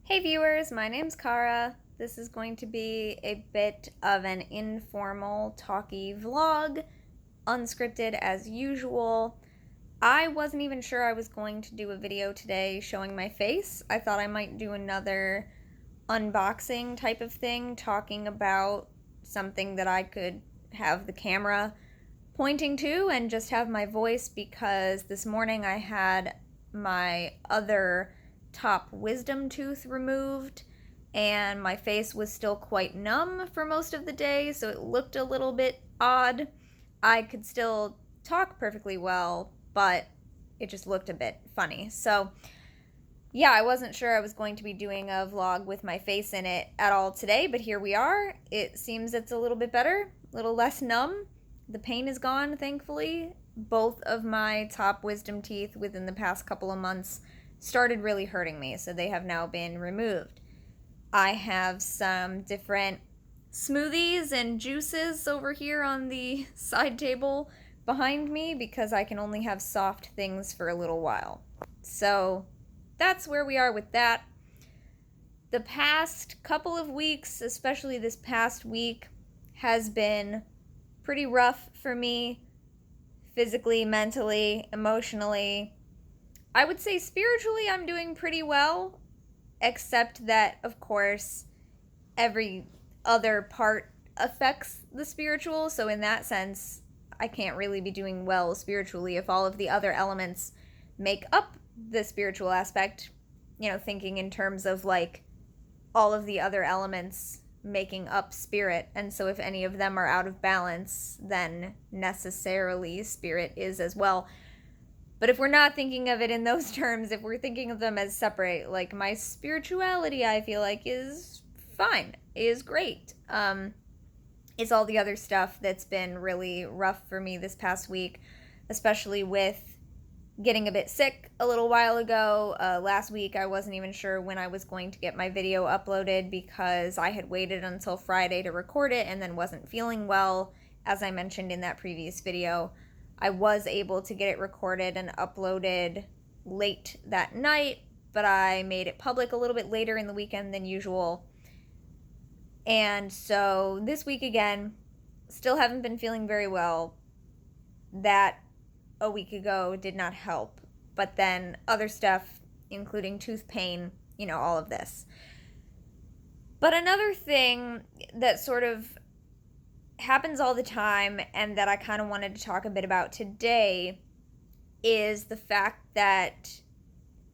Hey viewers, my name's Cara. This is going to be a bit of an informal, talky vlog, unscripted as usual. I wasn't even sure I was going to do a video today showing my face. I thought I might do another unboxing type of thing, talking about something that I could have the camera pointing to and just have my voice, because this morning I had my other top wisdom tooth removed and my face was still quite numb for most of the day, so it looked a little bit odd. I could still talk perfectly well, but it just looked a bit funny. So yeah, I wasn't sure I was going to be doing a vlog with my face in it at all today, but here we are. It seems it's a little bit better, a little less numb. The pain is gone, thankfully. Both of my top wisdom teeth within the past couple of months started really hurting me, so they have now been removed. I have some different smoothies and juices over here on the side table behind me because I can only have soft things for a little while. So that's where we are with that. The past couple of weeks, especially this past week, has been pretty rough for me, physically, mentally, emotionally. I would say spiritually I'm doing pretty well, except that, of course, every other part affects the spiritual, so in that sense, I can't really be doing well spiritually if all of the other elements make up the spiritual aspect, thinking in terms of like all of the other elements making up spirit, and so if any of them are out of balance, then necessarily spirit is as well. But if we're not thinking of it in those terms, if we're thinking of them as separate, like my spirituality, I feel like is fine, is great. It's all the other stuff that's been really rough for me this past week, especially with getting a bit sick a little while ago. Last week I wasn't even sure when I was going to get my video uploaded because I had waited until Friday to record it and then wasn't feeling well. As I mentioned in that previous video, I was able to get it recorded and uploaded late that night, but I made it public a little bit later in the weekend than usual. And so this week again, still haven't been feeling very well. That a week ago did not help, but then other stuff, including tooth pain, all of this. But another thing that sort of happens all the time and that I kind of wanted to talk a bit about today is the fact that,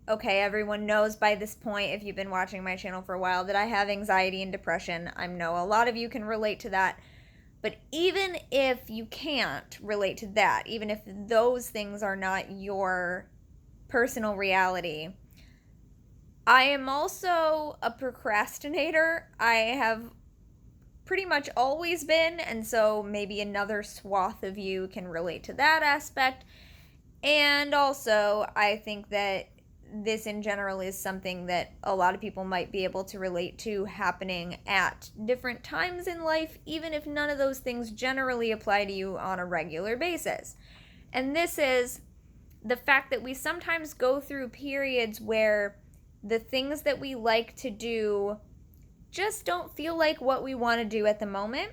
okay, everyone knows by this point, if you've been watching my channel for a while, that I have anxiety and depression. I know a lot of you can relate to that. But even if you can't relate to that, even if those things are not your personal reality, I am also a procrastinator. I have pretty much always been, and so maybe another swath of you can relate to that aspect. And also, I think that this in general is something that a lot of people might be able to relate to happening at different times in life, even if none of those things generally apply to you on a regular basis. And this is the fact that we sometimes go through periods where the things that we like to do just don't feel like what we want to do at the moment.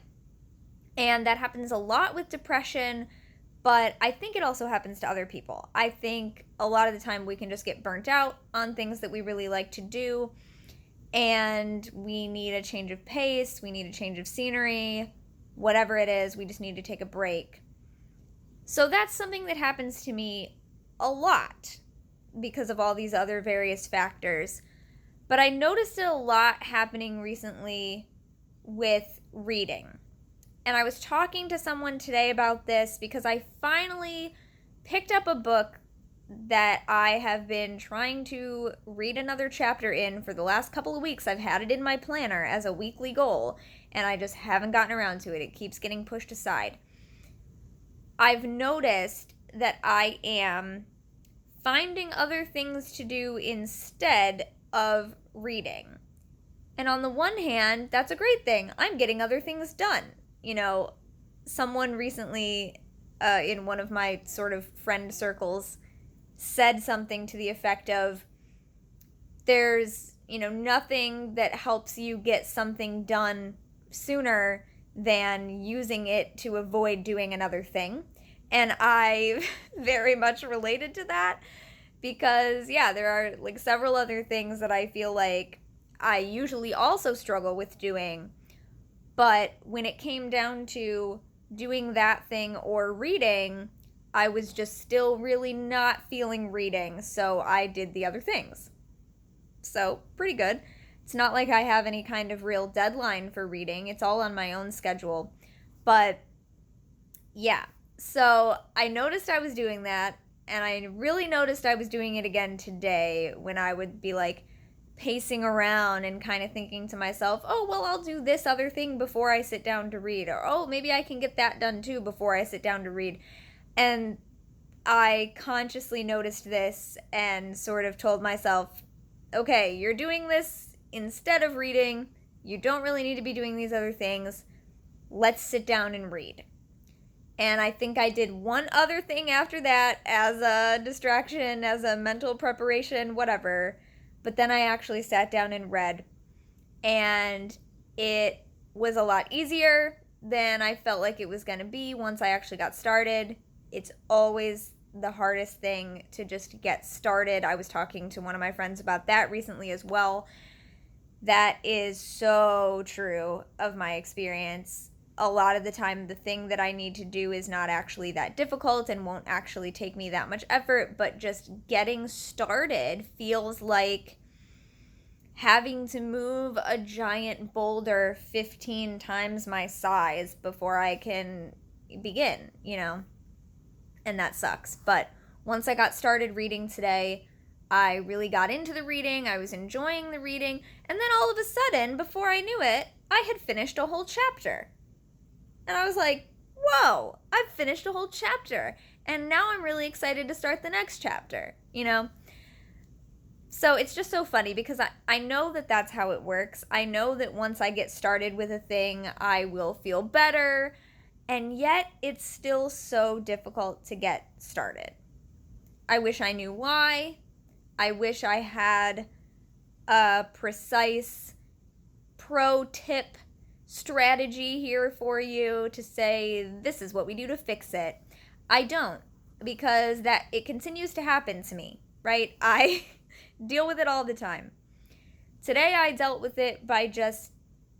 And that happens a lot with depression, but I think it also happens to other people. I think a lot of the time we can just get burnt out on things that we really like to do, and we need a change of pace, we need a change of scenery, whatever it is, we just need to take a break. So that's something that happens to me a lot because of all these other various factors. But I noticed it a lot happening recently with reading. And I was talking to someone today about this because I finally picked up a book that I have been trying to read another chapter in for the last couple of weeks. I've had it in my planner as a weekly goal, and I just haven't gotten around to it. It keeps getting pushed aside. I've noticed that I am finding other things to do instead of reading. And on the one hand, that's a great thing. I'm getting other things done. Someone recently in one of my sort of friend circles said something to the effect of, there's nothing that helps you get something done sooner than using it to avoid doing another thing. And I very much related to that because, yeah, there are like several other things that I feel like I usually also struggle with doing. But when it came down to doing that thing or reading, I was just still really not feeling reading, so I did the other things. So, pretty good. It's not like I have any kind of real deadline for reading, it's all on my own schedule. But yeah, so I noticed I was doing that, and I really noticed I was doing it again today when I would be like pacing around and kind of thinking to myself, oh, well, I'll do this other thing before I sit down to read, or oh, maybe I can get that done too before I sit down to read. And I consciously noticed this and sort of told myself, okay, you're doing this instead of reading. You don't really need to be doing these other things. Let's sit down and read. And I think I did one other thing after that as a distraction, as a mental preparation, whatever. But then I actually sat down and read. And it was a lot easier than I felt like it was going to be once I actually got started. It's always the hardest thing to just get started. I was talking to one of my friends about that recently as well. That is so true of my experience. A lot of the time, the thing that I need to do is not actually that difficult and won't actually take me that much effort, but just getting started feels like having to move a giant boulder 15 times my size before I can begin, and that sucks. But once I got started reading today, I really got into the reading, I was enjoying the reading, and then all of a sudden, before I knew it, I had finished a whole chapter. And I was like, whoa, I've finished a whole chapter. And now I'm really excited to start the next chapter, So it's just so funny because I know that that's how it works. I know that once I get started with a thing, I will feel better. And yet it's still so difficult to get started. I wish I knew why. I wish I had a precise pro tip strategy here for you to say this is what we do to fix it. I don't, because it continues to happen to me, right? I deal with it all the time. Today I dealt with it by just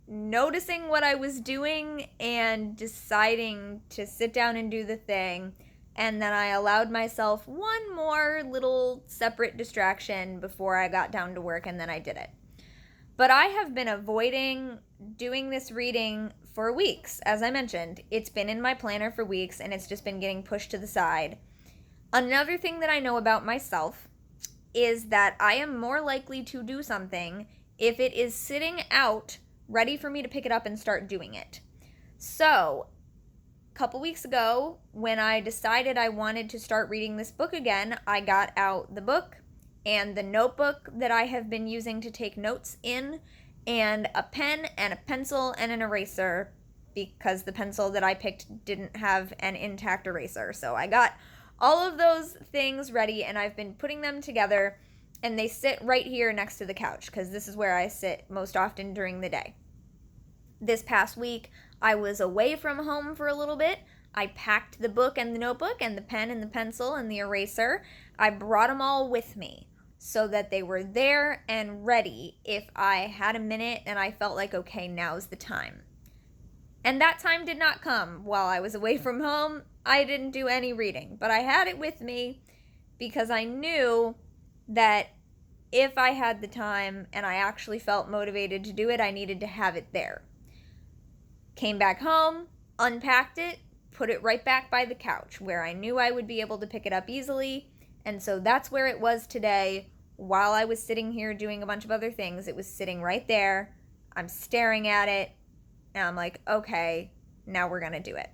noticing what I was doing and deciding to sit down and do the thing. And then I allowed myself one more little separate distraction before I got down to work, and then I did it. But I have been avoiding doing this reading for weeks. As I mentioned, it's been in my planner for weeks, and it's just been getting pushed to the side. Another thing that I know about myself is that I am more likely to do something if it is sitting out ready for me to pick it up and start doing it. So, a couple weeks ago, when I decided I wanted to start reading this book again, I got out the book and the notebook that I have been using to take notes in, and a pen and a pencil and an eraser, because the pencil that I picked didn't have an intact eraser. So I got all of those things ready, and I've been putting them together, and they sit right here next to the couch, because this is where I sit most often during the day. This past week, I was away from home for a little bit. I packed the book and the notebook and the pen and the pencil and the eraser. I brought them all with me so that they were there and ready if I had a minute and I felt like, okay, now's the time. And that time did not come while I was away from home. I didn't do any reading, but I had it with me because I knew that if I had the time and I actually felt motivated to do it, I needed to have it there. Came back home, unpacked it, put it right back by the couch where I knew I would be able to pick it up easily. And so that's where it was today. While I was sitting here doing a bunch of other things, it was sitting right there. I'm staring at it, and I'm like, okay, now we're gonna do it.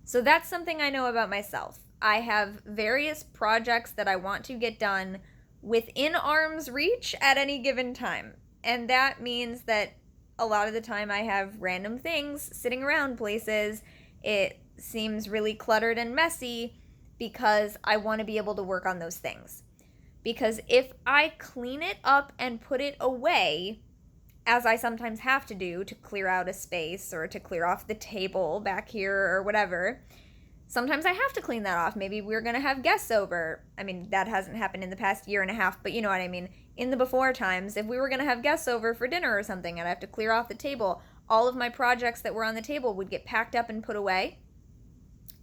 So that's something I know about myself. I have various projects that I want to get done within arm's reach at any given time. And that means that a lot of the time I have random things sitting around places. It seems really cluttered and messy because I want to be able to work on those things. Because if I clean it up and put it away, as I sometimes have to do to clear out a space or to clear off the table back here or whatever, sometimes I have to clean that off. Maybe we're going to have guests over. I mean, that hasn't happened in the past year and a half, but you know what I mean. In the before times, if we were going to have guests over for dinner or something and I have to clear off the table, all of my projects that were on the table would get packed up and put away.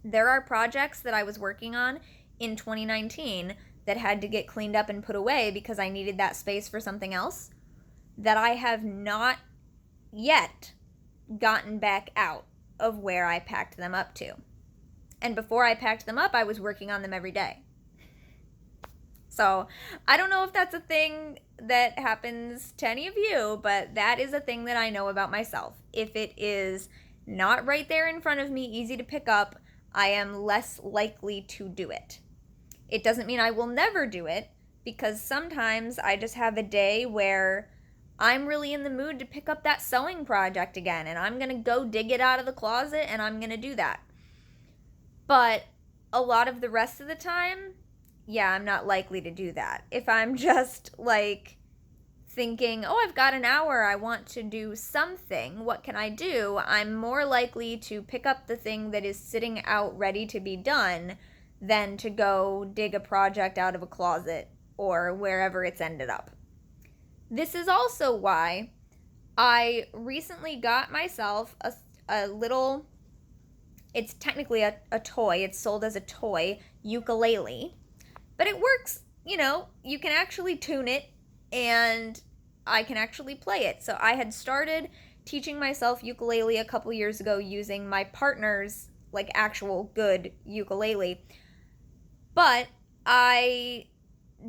There are projects that I was working on in 2019 that had to get cleaned up and put away because I needed that space for something else that I have not yet gotten back out of where I packed them up to. And before I packed them up, I was working on them every day. So I don't know if that's a thing that happens to any of you, but that is a thing that I know about myself. If it is not right there in front of me, easy to pick up, I am less likely to do it. It doesn't mean I will never do it, because sometimes I just have a day where I'm really in the mood to pick up that sewing project again, and I'm going to go dig it out of the closet and I'm going to do that. But a lot of the rest of the time, yeah, I'm not likely to do that. If I'm just like thinking, oh, I've got an hour, I want to do something, what can I do? I'm more likely to pick up the thing that is sitting out ready to be done than to go dig a project out of a closet or wherever it's ended up. This is also why I recently got myself a little, it's technically a toy, it's sold as a toy, ukulele, but it works, you know, you can actually tune it and I can actually play it. So I had started teaching myself ukulele a couple years ago using my partner's like actual good ukulele, but I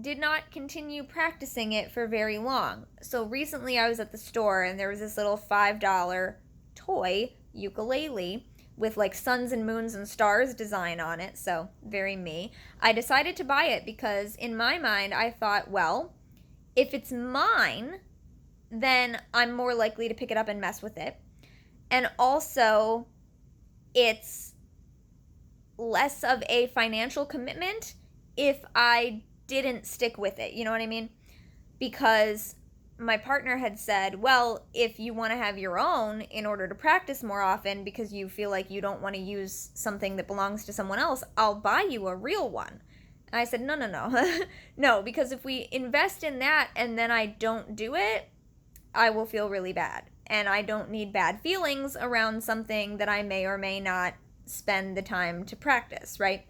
did not continue practicing it for very long. So recently I was at the store and there was this little $5 toy ukulele with like suns and moons and stars design on it, so very me. I decided to buy it because in my mind I thought, well, if it's mine, then I'm more likely to pick it up and mess with it. And also, it's less of a financial commitment if I didn't stick with it, you know what I mean? Because my partner had said, well, if you want to have your own in order to practice more often because you feel like you don't want to use something that belongs to someone else, I'll buy you a real one. And I said, no. No, because if we invest in that and then I don't do it, I will feel really bad. And I don't need bad feelings around something that I may or may not spend the time to practice, right?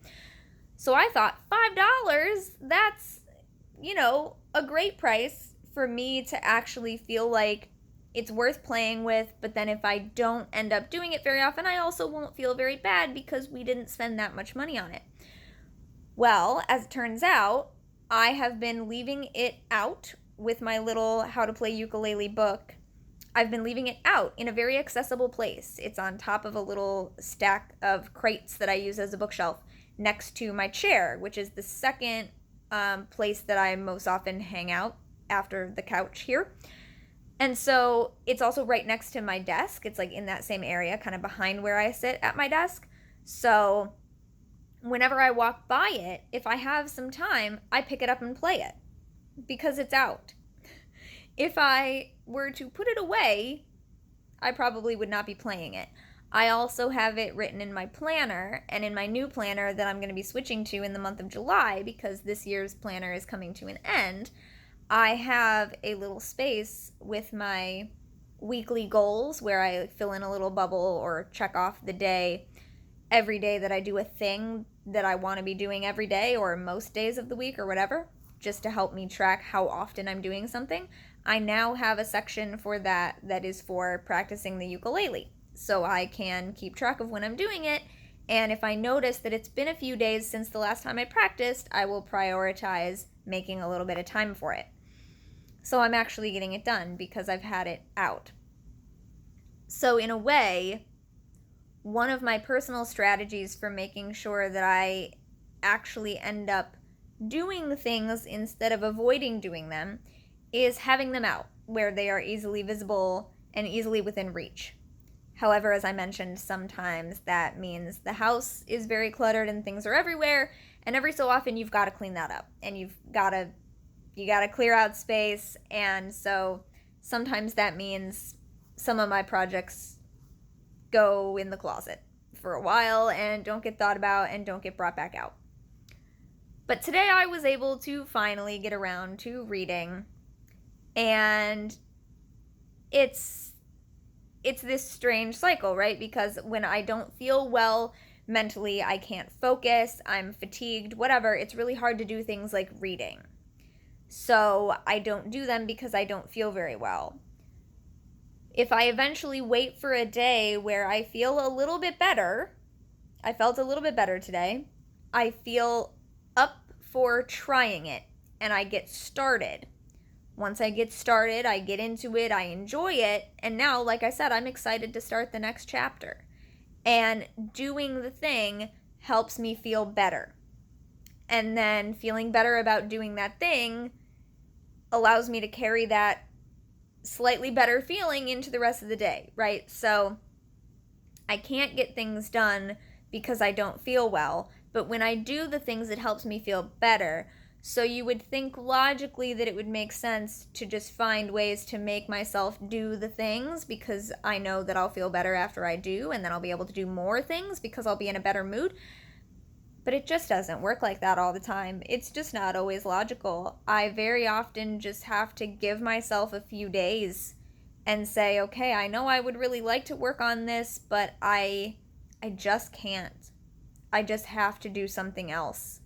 So I thought, $5, that's, you know, a great price for me to actually feel like it's worth playing with, but then if I don't end up doing it very often, I also won't feel very bad because we didn't spend that much money on it. Well, as it turns out, I have been leaving it out with my little how to play ukulele book. I've been leaving it out in a very accessible place. It's on top of a little stack of crates that I use as a bookshelf next to my chair, which is the second place that I most often hang out after the couch here. And so it's also right next to my desk. It's like in that same area, kind of behind where I sit at my desk. So whenever I walk by it, if I have some time, I pick it up and play it because it's out. If I were to put it away, I probably would not be playing it. I also have it written in my planner and in my new planner that I'm going to be switching to in the month of July because this year's planner is coming to an end. I have a little space with my weekly goals where I fill in a little bubble or check off the day every day that I do a thing that I want to be doing every day or most days of the week or whatever, just to help me track how often I'm doing something. I now have a section for that is for practicing the ukulele, so I can keep track of when I'm doing it, and if I notice that it's been a few days since the last time I practiced, I will prioritize making a little bit of time for it. So I'm actually getting it done because I've had it out. So in a way, one of my personal strategies for making sure that I actually end up doing things instead of avoiding doing them is having them out where they are easily visible and easily within reach. However, as I mentioned, sometimes that means the house is very cluttered and things are everywhere, and every so often you've got to clean that up and you've got to you got to clear out space. And so sometimes that means some of my projects go in the closet for a while and don't get thought about and don't get brought back out. But today I was able to finally get around to reading, and it's this strange cycle, right? Because when I don't feel well mentally, I can't focus, I'm fatigued, whatever, it's really hard to do things like reading. So I don't do them because I don't feel very well. If I eventually wait for a day where I feel a little bit better, I felt a little bit better today, I feel up for trying it and I get started. Once I get started, I get into it, I enjoy it, and now, like I said, I'm excited to start the next chapter. And doing the thing helps me feel better. And then feeling better about doing that thing allows me to carry that slightly better feeling into the rest of the day, right? So I can't get things done because I don't feel well, but when I do the things, it helps me feel better. So you would think logically that it would make sense to just find ways to make myself do the things, because I know that I'll feel better after I do, and then I'll be able to do more things because I'll be in a better mood. But it just doesn't work like that all the time. It's just not always logical. I very often just have to give myself a few days and say, okay, I know I would really like to work on this, but I just can't. I just have to do something else.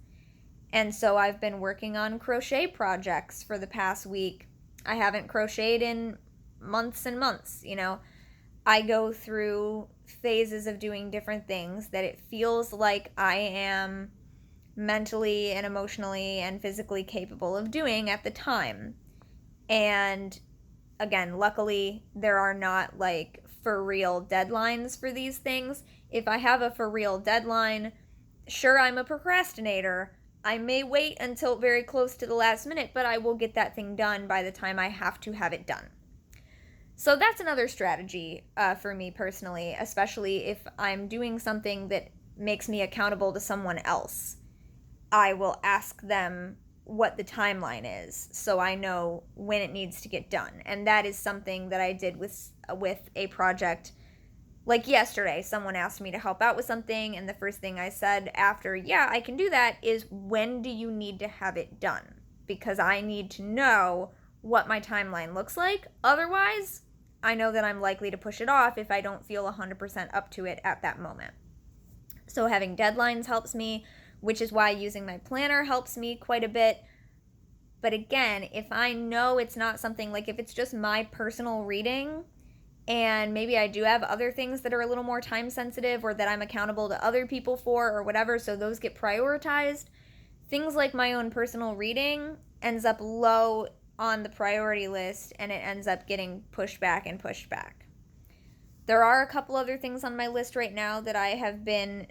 And so I've been working on crochet projects for the past week. I haven't crocheted in months and months, you know. I go through phases of doing different things that it feels like I am mentally and emotionally and physically capable of doing at the time. And again, luckily, there are not like for real deadlines for these things. If I have a for real deadline, sure, I'm a procrastinator. I may wait until very close to the last minute, but I will get that thing done by the time I have to have it done. So that's another strategy for me personally, especially if I'm doing something that makes me accountable to someone else. I will ask them what the timeline is so I know when it needs to get done. And that is something that I did with a project. Like yesterday, someone asked me to help out with something, and the first thing I said after, yeah, I can do that, is when do you need to have it done? Because I need to know what my timeline looks like. Otherwise, I know that I'm likely to push it off if I don't feel 100% up to it at that moment. So having deadlines helps me, which is why using my planner helps me quite a bit. But again, if I know it's not something, like if it's just my personal reading, and maybe I do have other things that are a little more time sensitive or that I'm accountable to other people for or whatever, so those get prioritized, things like my own personal reading ends up low on the priority list, and it ends up getting pushed back and pushed back. There are a couple other things on my list right now that I have been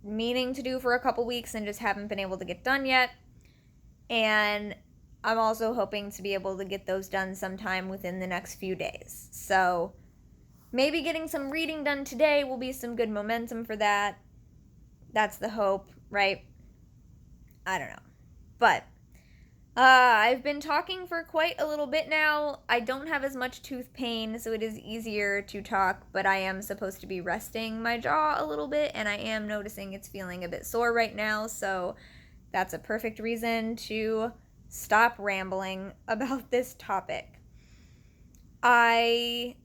meaning to do for a couple weeks and just haven't been able to get done yet. And I'm also hoping to be able to get those done sometime within the next few days. So maybe getting some reading done today will be some good momentum for that. That's the hope, right? I don't know. But I've been talking for quite a little bit now. I don't have as much tooth pain, so it is easier to talk, but I am supposed to be resting my jaw a little bit, and I am noticing it's feeling a bit sore right now, so that's a perfect reason to stop rambling about this topic. I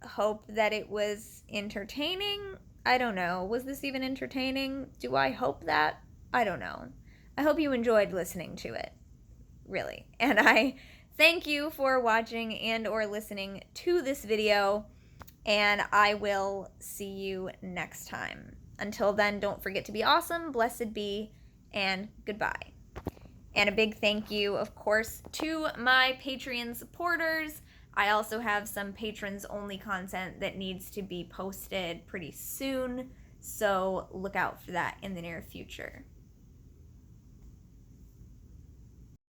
hope that it was entertaining. I don't know. Was this even entertaining? Do I hope that? I don't know. I hope you enjoyed listening to it, really. And I thank you for watching and or listening to this video, and I will see you next time. Until then, don't forget to be awesome, blessed be, and goodbye. And a big thank you, of course, to my Patreon supporters. I also have some patrons-only content that needs to be posted pretty soon, so look out for that in the near future.